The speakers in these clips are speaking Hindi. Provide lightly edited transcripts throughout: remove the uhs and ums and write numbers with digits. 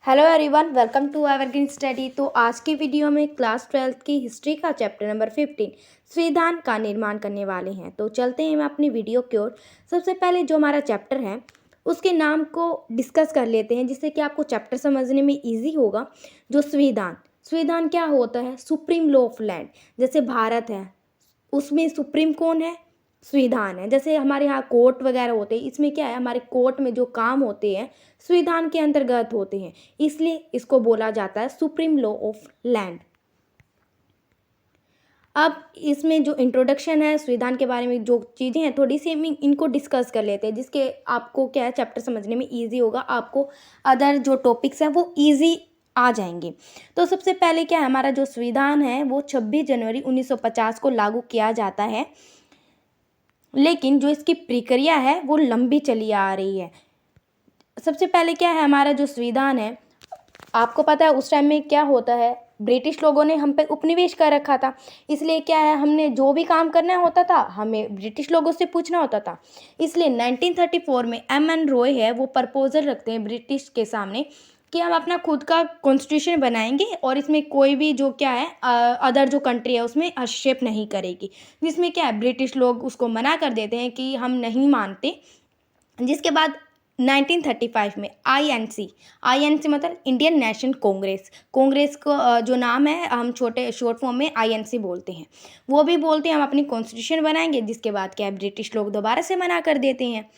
Hello everyone, welcome to evergreen study. तो आज की वीडियो में क्लास 12th की हिस्ट्री का चैप्टर नंबर 15 संविधान का निर्माण करने वाले हैं। तो चलते हैं हम अपनी वीडियो की ओर। सबसे पहले जो हमारा चैप्टर है उसके नाम को डिस्कस कर लेते हैं, जिससे कि आपको चैप्टर समझने में इजी होगा। जो संविधान संविधान क्या होता है? Supreme law of land. जैसे भारत है उसमें सुप्रीम कौन है? संविधान है। जैसे हमारे यहाँ कोर्ट वगैरह होते हैं, इसमें क्या है, हमारे कोर्ट में जो काम होते हैं संविधान के अंतर्गत होते हैं, इसलिए इसको बोला जाता है सुप्रीम लॉ ऑफ लैंड। अब इसमें जो इंट्रोडक्शन है संविधान के बारे में, जो चीज़ें हैं थोड़ी सी हम इनको डिस्कस कर लेते हैं, जिसके आपको क्या है चैप्टर समझने में इजी होगा, आपको अदर जो टॉपिक्स हैं वो इजी आ जाएंगे। तो सबसे पहले क्या है, हमारा जो संविधान है वो 26 जनवरी 1950 को लागू किया जाता है, लेकिन जो इसकी प्रक्रिया है वो लंबी चली आ रही है। सबसे पहले क्या है, हमारा जो संविधान है, आपको पता है उस टाइम में क्या होता है, ब्रिटिश लोगों ने हम पे उपनिवेश कर रखा था। इसलिए क्या है, हमने जो भी काम करना होता था हमें ब्रिटिश लोगों से पूछना होता था। इसलिए 1934 में M.N. रॉय है वो प्रपोजल रखते हैं ब्रिटिश के सामने कि हम अपना खुद का कॉन्स्टिट्यूशन बनाएंगे और इसमें कोई भी जो क्या है अदर जो कंट्री है उसमें हस्तक्षेप नहीं करेगी। जिसमें क्या है, ब्रिटिश लोग उसको मना कर देते हैं कि हम नहीं मानते। जिसके बाद 1935 में आईएनसी मतलब इंडियन नेशनल कांग्रेस को जो नाम है हम छोटे शॉर्ट फॉर्म में आईएनसी बोलते हैं। वो भी बोलते हैं हम अपनी कॉन्स्टिट्यूशन बनाएंगे। जिसके बाद क्या है, ब्रिटिश लोग दोबारा से मना कर देते हैं।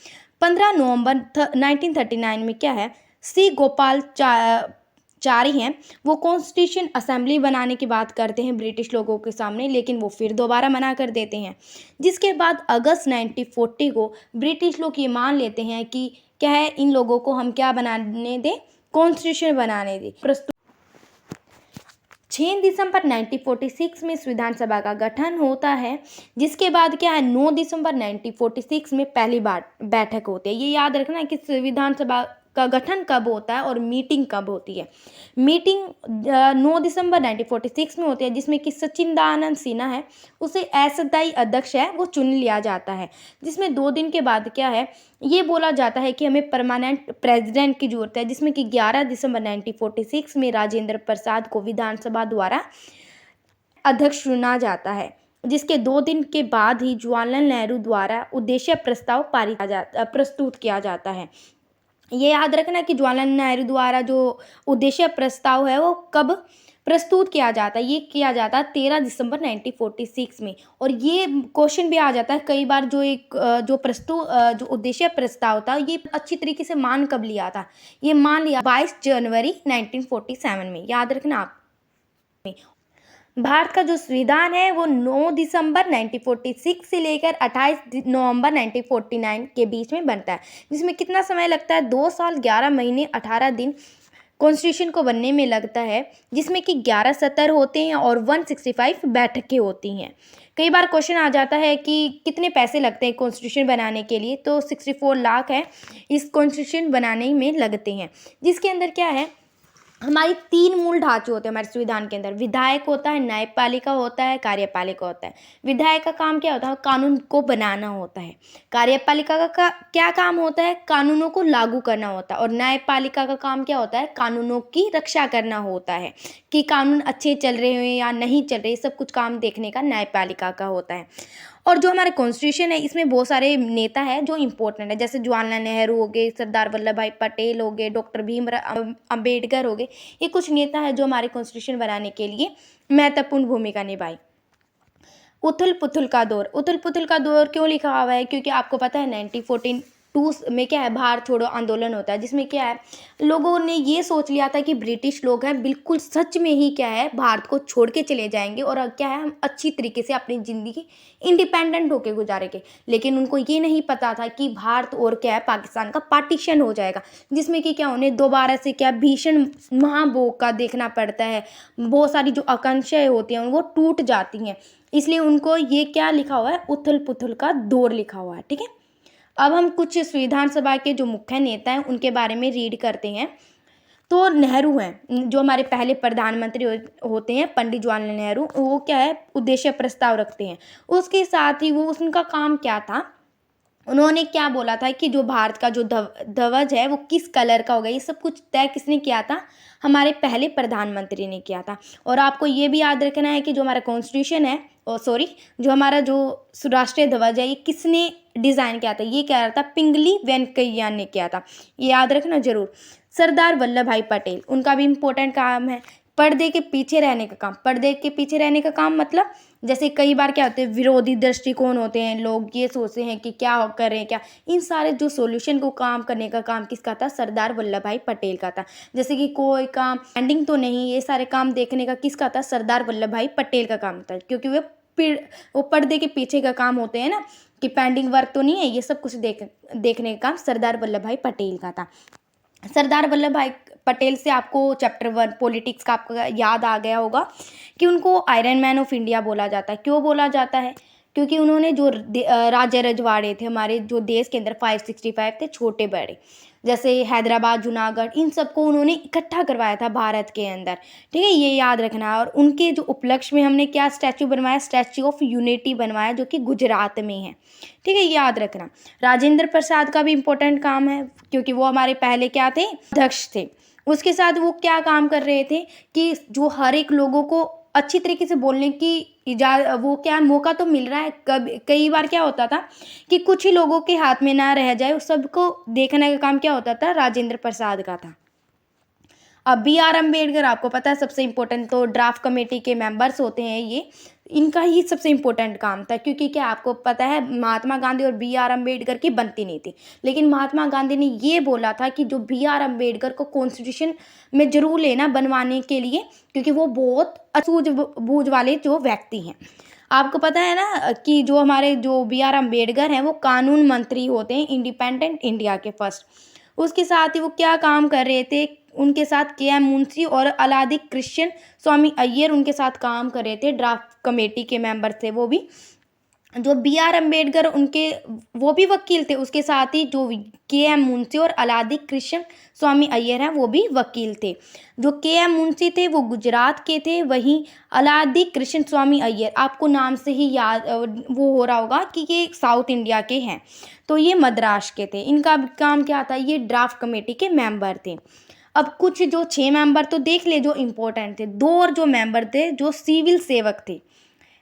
15 नवंबर 1939 में क्या है, सी गोपालाचारी हैं वो कॉन्स्टिट्यूशन असेंबली बनाने की बात करते हैं ब्रिटिश लोगों के सामने, लेकिन वो फिर दोबारा मना कर देते हैं। जिसके बाद अगस्त 1940 को ब्रिटिश लोग ये मान लेते हैं कि क्या है, इन लोगों को हम क्या बनाने दें, कॉन्स्टिट्यूशन बनाने दें। 6 दिसंबर 1946 में संविधान सभा का गठन होता है। जिसके बाद क्या है, 9 दिसंबर 1946 में पहली बार बैठक होती है। ये याद रखना है कि संविधान सभा का गठन कब होता है और मीटिंग कब होती है। मीटिंग 9 दिसंबर 1946 में होती है, जिसमें कि सचिदानंद सिन्हा है उसे अस्थायी अध्यक्ष है वो चुन लिया जाता है। जिसमें 2 दिन के बाद क्या है, ये बोला जाता है कि हमें परमानेंट प्रेसिडेंट की जरूरत है। जिसमें कि 11 दिसंबर 1946 में राजेंद्र प्रसाद को विधानसभा द्वारा अध्यक्ष चुना जाता है। जिसके 2 दिन के बाद ही जवाहरलाल नेहरू द्वारा उद्देश्य प्रस्ताव प्रस्तुत किया जाता है। ये याद रखना कि जवाहरलाल नेहरू द्वारा जो उद्देश्य प्रस्ताव है वो कब प्रस्तुत किया जाता है, ये किया जाता है 13 दिसंबर 1946 में। और ये क्वेश्चन भी आ जाता है कई बार, जो उद्देश्य प्रस्ताव था ये अच्छी तरीके से मान कब लिया था, ये मान लिया 22 जनवरी 1947 में, याद रखना आप। भारत का जो संविधान है वो 9 दिसंबर 1946 से लेकर 28 नवंबर 1949 के बीच में बनता है। जिसमें कितना समय लगता है, 2 साल 11 महीने 18 दिन कॉन्स्टिट्यूशन को बनने में लगता है। जिसमें कि 11 सत्र होते हैं और 165 बैठकें होती हैं। कई बार क्वेश्चन आ जाता है कि कितने पैसे लगते हैं कॉन्स्टिट्यूशन बनाने के लिए, तो 64 लाख है इस कॉन्स्टिट्यूशन बनाने में लगते हैं। जिसके अंदर क्या है, हमारी 3 मूल ढांचे होते हैं हमारे संविधान के अंदर। विधायक होता है, न्यायपालिका होता है, कार्यपालिका होता है। विधायक का काम क्या होता है, कानून को बनाना होता है। कार्यपालिका का क्या काम होता है, कानूनों को लागू करना होता है। और न्यायपालिका का काम क्या होता है, कानूनों की रक्षा करना होता है कि कानून अच्छे चल रहे हैं या नहीं चल रहे, सब कुछ काम देखने का न्यायपालिका का होता है। और जो हमारे कॉन्स्टिट्यूशन है इसमें बहुत सारे नेता हैं जो इम्पोर्टेंट है, जैसे जवाहरलाल नेहरू हो गए, सरदार वल्लभ भाई पटेल हो गए, डॉक्टर भीमराव अम्बेडकर हो गए। ये कुछ नेता है जो हमारे कॉन्स्टिट्यूशन बनाने के लिए महत्वपूर्ण भूमिका निभाई। उथल पुथल का दौर क्यों लिखा हुआ है, क्योंकि आपको पता है 1942 में क्या है, भारत छोड़ो आंदोलन होता है। जिसमें क्या है, लोगों ने ये सोच लिया था कि ब्रिटिश लोग हैं बिल्कुल सच में ही क्या है भारत को छोड़ के चले जाएंगे और क्या है हम अच्छी तरीके से अपनी ज़िंदगी इंडिपेंडेंट होकर गुजारेंगे। लेकिन उनको ये नहीं पता था कि भारत और क्या है पाकिस्तान का पार्टीशन हो जाएगा। जिसमें कि क्या उन्हें दोबारा से क्या भीषण महाभोग का देखना पड़ता है, बहुत सारी जो आकांक्षाएं होती हैं वो टूट जाती हैं। इसलिए उनको ये क्या लिखा हुआ है, उथल पुथल का दौर लिखा हुआ है। ठीक है, अब हम कुछ संविधान सभा के जो मुख्य नेता हैं उनके बारे में रीड करते हैं। तो नेहरू हैं जो हमारे पहले प्रधानमंत्री होते हैं, पंडित जवाहरलाल नेहरू। वो क्या है, उद्देश्य प्रस्ताव रखते हैं। उसके साथ ही वो उनका काम क्या था, उन्होंने क्या बोला था कि जो भारत का जो ध्वज है वो किस कलर का होगा, ये सब कुछ तय किसने किया था, हमारे पहले प्रधानमंत्री ने किया था। और आपको ये भी याद रखना है कि जो हमारा कॉन्स्टिट्यूशन है, सॉरी, जो हमारा जो राष्ट्रीय ध्वज है, ये किसने डिज़ाइन किया था, ये क्या था, पिंगली वेंकैया ने किया था, ये याद रखना जरूर। सरदार वल्लभ भाई पटेल, उनका भी इम्पोर्टेंट काम है पर्दे के पीछे रहने का काम। पर्दे के पीछे रहने का काम मतलब, जैसे कई बार क्या होते हैं, विरोधी दृष्टिकोण होते हैं, लोग ये सोचते हैं कि क्या करें क्या, इन सारे जो सॉल्यूशन को काम करने का काम किसका था, सरदार वल्लभ भाई पटेल का था। जैसे कि कोई काम पेंडिंग तो नहीं, ये सारे काम देखने का किसका था, सरदार वल्लभ भाई पटेल का काम था, क्योंकि वो पर्दे के पीछे का काम होते हैं ना, कि पेंडिंग वर्क तो नहीं है, ये सब कुछ देखने का काम सरदार वल्लभ भाई पटेल का था। सरदार वल्लभ भाई पटेल से आपको चैप्टर 1 पॉलिटिक्स का आपको याद आ गया होगा कि उनको आयरन मैन ऑफ इंडिया बोला जाता है। क्यों बोला जाता है, क्योंकि उन्होंने जो राज्य रजवाड़े थे हमारे जो देश के अंदर 565 थे, छोटे बड़े, जैसे हैदराबाद, जूनागढ़, इन सबको उन्होंने इकट्ठा करवाया था भारत के अंदर। ठीक है, ये याद रखना है। और उनके जो उपलक्ष्य में हमने क्या स्टैचू बनवाया, स्टैचू ऑफ यूनिटी बनवाया, जो कि गुजरात में है। ठीक है, ये याद रखना। राजेंद्र प्रसाद का भी इम्पोर्टेंट काम है, क्योंकि वो हमारे पहले क्या थे, अध्यक्ष थे। उसके साथ वो क्या काम कर रहे थे कि जो हर एक लोगों को अच्छी तरीके से बोलने की वो क्या मौका तो मिल रहा है, कई बार क्या होता था कि कुछ ही लोगों के हाथ में ना रह जाए, उस सबको देखने का काम क्या होता था, राजेंद्र प्रसाद का था। अब बी आर अम्बेडकर, आपको पता है सबसे इम्पोर्टेंट तो ड्राफ्ट कमेटी के मेंबर्स होते हैं, ये इनका ही सबसे इम्पोर्टेंट काम था, क्योंकि क्या आपको पता है महात्मा गांधी और बी आर अम्बेडकर की बनती नहीं थी, लेकिन महात्मा गांधी ने ये बोला था कि जो बी आर अम्बेडकर को कॉन्स्टिट्यूशन में जरूर लेना बनवाने के लिए, क्योंकि वो बहुत सूझबूझ वाले जो व्यक्ति हैं। आपको पता है ना कि जो हमारे जो बी आर अम्बेडकर हैं वो कानून मंत्री होते हैं इंडिपेंडेंट इंडिया के फर्स्ट। उसके साथ ही वो क्या काम कर रहे थे, उनके साथ के.एम. मुंशी और अलादि कृष्ण स्वामी अय्यर उनके साथ काम कर रहे थे, ड्राफ्ट कमेटी के मेंबर थे वो भी। जो बी.आर. अम्बेडकर उनके वो भी वकील थे, उसके साथ ही जो के.एम. मुंशी और अलादि कृष्ण स्वामी अय्यर हैं वो भी वकील थे। जो के.एम. मुंशी थे वो गुजरात के थे, वहीं अलादि कृष्ण स्वामी अय्यर आपको नाम से ही याद वो हो रहा होगा कि ये साउथ इंडिया के हैं, तो ये मद्रास के थे। इनका काम क्या था, ये ड्राफ्ट कमेटी के मेंबर थे। अब कुछ जो 6 मेंबर तो देख ले जो इम्पोर्टेंट थे, 2 और जो मेंबर थे जो सिविल सेवक थे,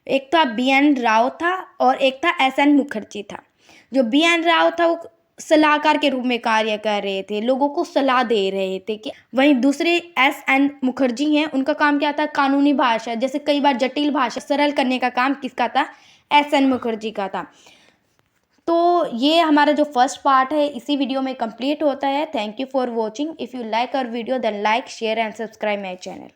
एक था बी.एन. राव था और एक था एस.एन. मुखर्जी था। जो बी.एन. राव था वो सलाहकार के रूप में कार्य कर रहे थे, लोगों को सलाह दे रहे थे कि, वहीं दूसरे एस.एन. मुखर्जी हैं, उनका काम क्या था, कानूनी भाषा, जैसे कई बार जटिल भाषा सरल करने का काम किसका था, एस.एन. मुखर्जी का था। तो ये हमारा जो फर्स्ट पार्ट है इसी वीडियो में कंप्लीट होता है। Thank you for watching. If you like our video then like, share and subscribe my channel.